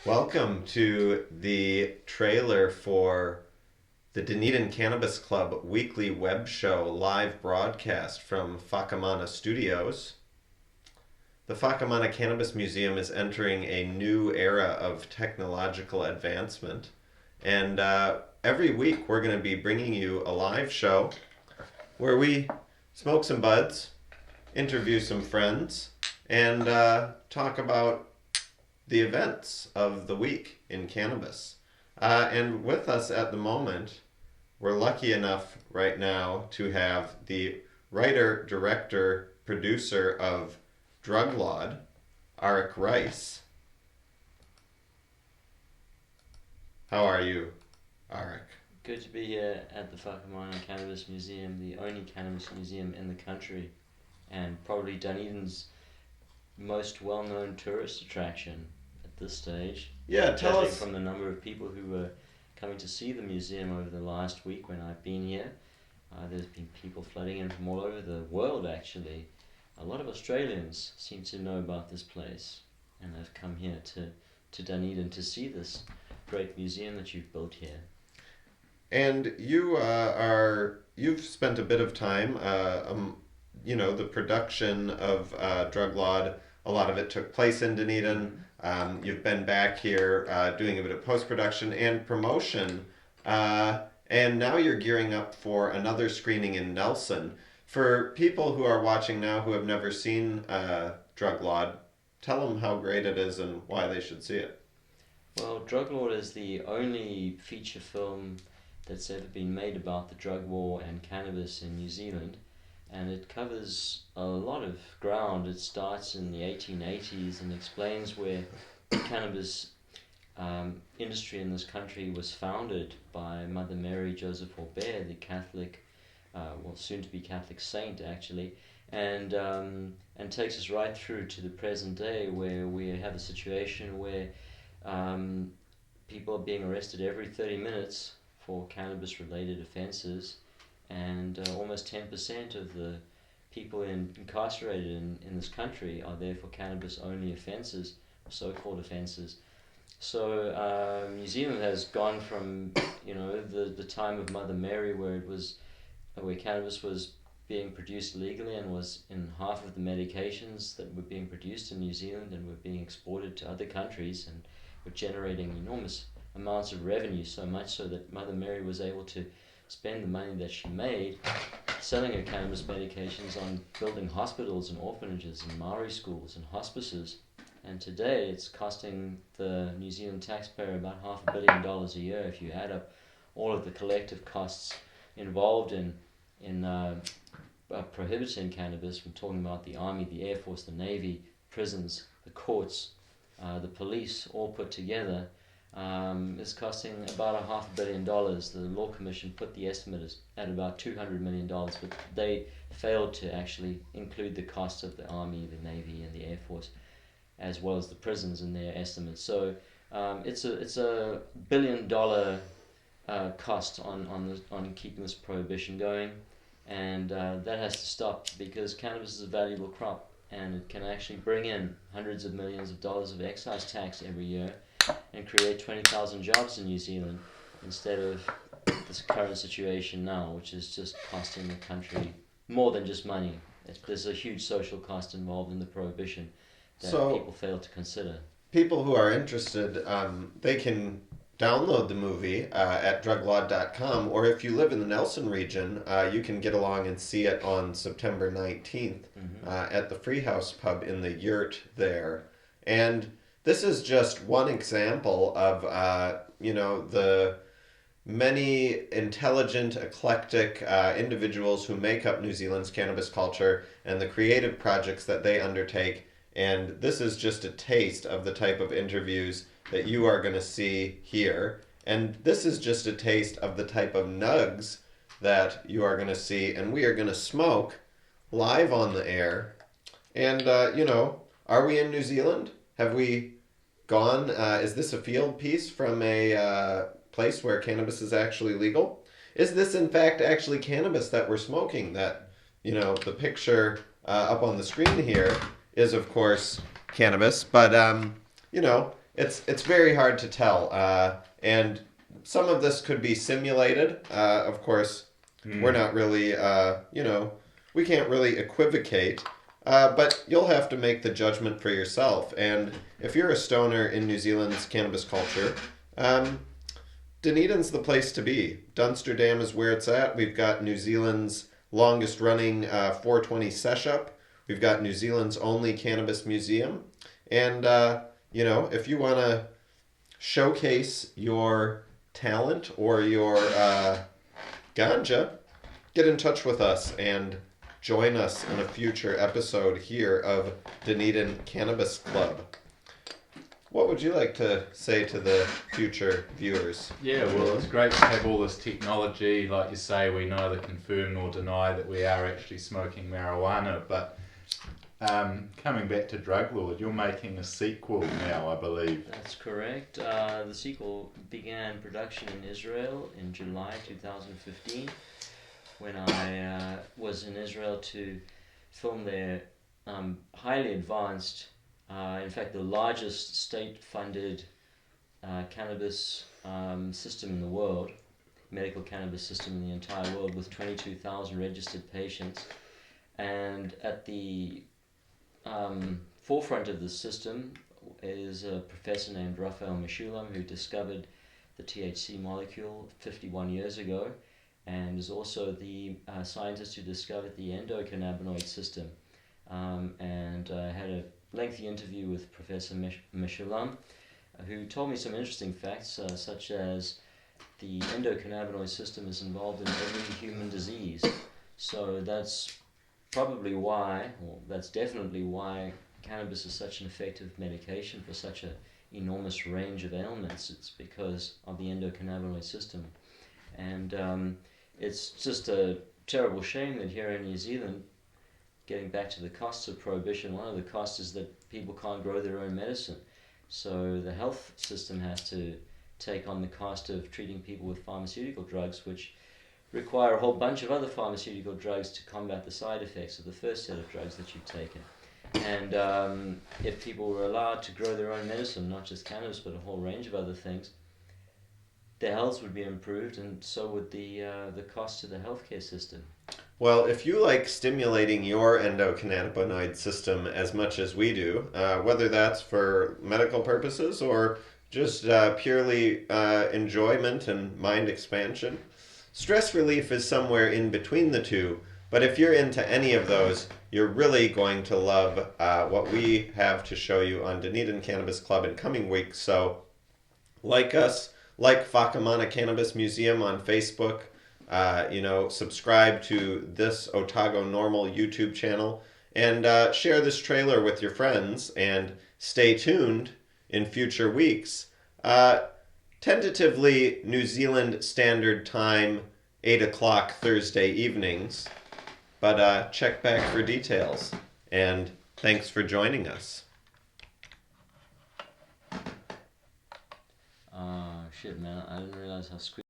Welcome to the trailer for the Dunedin Cannabis Club weekly web show live broadcast from Whakamana Studios. The Whakamana Cannabis Museum is entering a new era of technological advancement, and every week we're going to be bringing you a live show where we smoke some buds, interview some friends, and talk about the events of the week in cannabis. And with us at the moment, we're lucky enough right now to have the writer, director, producer of Drug Lord, Arik Rice. How are you, Arik? Good to be here at the Whakamana Cannabis Museum, the only cannabis museum in the country, and probably Dunedin's most well known tourist attraction at this stage, Yeah, tell judging us. from the number of people who were coming to see the museum over the last week when I've been here. There's been people flooding in from all over the world, actually. A lot of Australians seem to know about this place, and they've come here to Dunedin to see this great museum that you've built here. And you've spent a bit of time, the production of Drug Laud. A lot of it took place in Dunedin. Mm-hmm. You've been back here doing a bit of post production and promotion, and now you're gearing up for another screening in Nelson. For people who are watching now who have never seen Drug Laud, tell them how great it is and why they should see it. Well, Drug Lord is the only feature film that's ever been made about the drug war and cannabis in New Zealand, and it covers a lot of ground. It starts in the 1880s and explains where the cannabis industry in this country was founded by Mother Mary Joseph Aubert, the Catholic, soon to be Catholic saint actually, and takes us right through to the present day where we have a situation where um, people are being arrested every 30 minutes for cannabis related offences, and almost 10% of the people incarcerated in this country are there for cannabis only offences, so called offences. So New Zealand has gone from the time of Mother Mary where cannabis was being produced legally and was in half of the medications that were being produced in New Zealand and were being exported to other countries and were generating enormous amounts of revenue, so much so that Mother Mary was able to spend the money that she made selling her cannabis medications on building hospitals and orphanages and Maori schools and hospices. And today it's costing the New Zealand taxpayer about $500 million a year if you add up all of the collective costs involved in prohibiting cannabis. We're talking about the Army, the Air Force, the Navy, prisons, the courts, the police, all put together, is costing about $500 million. The Law Commission put the estimate at about $200 million, but they failed to actually include the cost of the Army, the Navy, and the Air Force, as well as the prisons in their estimates. So it's a $1 billion cost on keeping this prohibition going, and that has to stop because cannabis is a valuable crop and it can actually bring in hundreds of millions of dollars of excise tax every year and create 20,000 jobs in New Zealand instead of this current situation now, which is just costing the country more than just money. There's a huge social cost involved in the prohibition that So, people fail to consider. people who are interested, they can download the movie at druglaud.com, or if you live in the Nelson region, you can get along and see it on September 19th Mm-hmm. at the Freehouse Pub in the Yurt there. And this is just one example of, the many intelligent, eclectic individuals who make up New Zealand's cannabis culture and the creative projects that they undertake. And this is just a taste of the type of interviews that you are going to see here. And this is just a taste of the type of nugs that you are going to see. And we are going to smoke live on the air. And, are we in New Zealand? Have we gone? Is this a field piece from a place where cannabis is actually legal? Is this, in fact, actually cannabis that we're smoking? The picture up on the screen here is, of course, cannabis, but, you know, it's very hard to tell, and some of this could be simulated. Of course, we're not really, we can't really equivocate. But you'll have to make the judgment for yourself. And if you're a stoner in New Zealand's cannabis culture, Dunedin's the place to be. Dunsterdam is where it's at. We've got New Zealand's longest running 420 sesh up. We've got New Zealand's only cannabis museum. And, if you want to showcase your talent or your ganja, get in touch with us and join us in a future episode here of Dunedin Cannabis Club. What would you like to say to the future viewers? Yeah, well, it's great to have all this technology. Like you say, we neither confirm nor deny that we are actually smoking marijuana. But coming back to Drug Lord, you're making a sequel now, I believe. That's correct. The sequel began production in Israel in July 2015 when I was in Israel to film their highly advanced, in fact the largest state-funded cannabis system in the world, medical cannabis system in the entire world, with 22,000 registered patients. And at the forefront of the system is a professor named Raphael Meshulam, who discovered the THC molecule 51 years ago, and is also the scientist who discovered the endocannabinoid system. And I had a lengthy interview with Professor Meshulam, who told me some interesting facts, such as the endocannabinoid system is involved in every human disease. So that's probably why, or that's definitely why, cannabis is such an effective medication for such an enormous range of ailments. It's because of the endocannabinoid system. And it's just a terrible shame that here in New Zealand, getting back to the costs of prohibition, one of the costs is that people can't grow their own medicine. So the health system has to take on the cost of treating people with pharmaceutical drugs, which require a whole bunch of other pharmaceutical drugs to combat the side effects of the first set of drugs that you've taken. And if people were allowed to grow their own medicine, not just cannabis, but a whole range of other things, their health would be improved, and so would the cost to the healthcare system. Well, if you like stimulating your endocannabinoid system as much as we do, whether that's for medical purposes or just purely enjoyment and mind expansion, stress relief is somewhere in between the two. But if you're into any of those, you're really going to love what we have to show you on Dunedin Cannabis Club in coming weeks. So, like us, like Whakamana Cannabis Museum on Facebook, subscribe to this Otago Normal YouTube channel, and share this trailer with your friends, and stay tuned in future weeks. Tentatively New Zealand Standard Time, 8 o'clock Thursday evenings, but check back for details, and thanks for joining us. Shit, man, I didn't realize how squeaky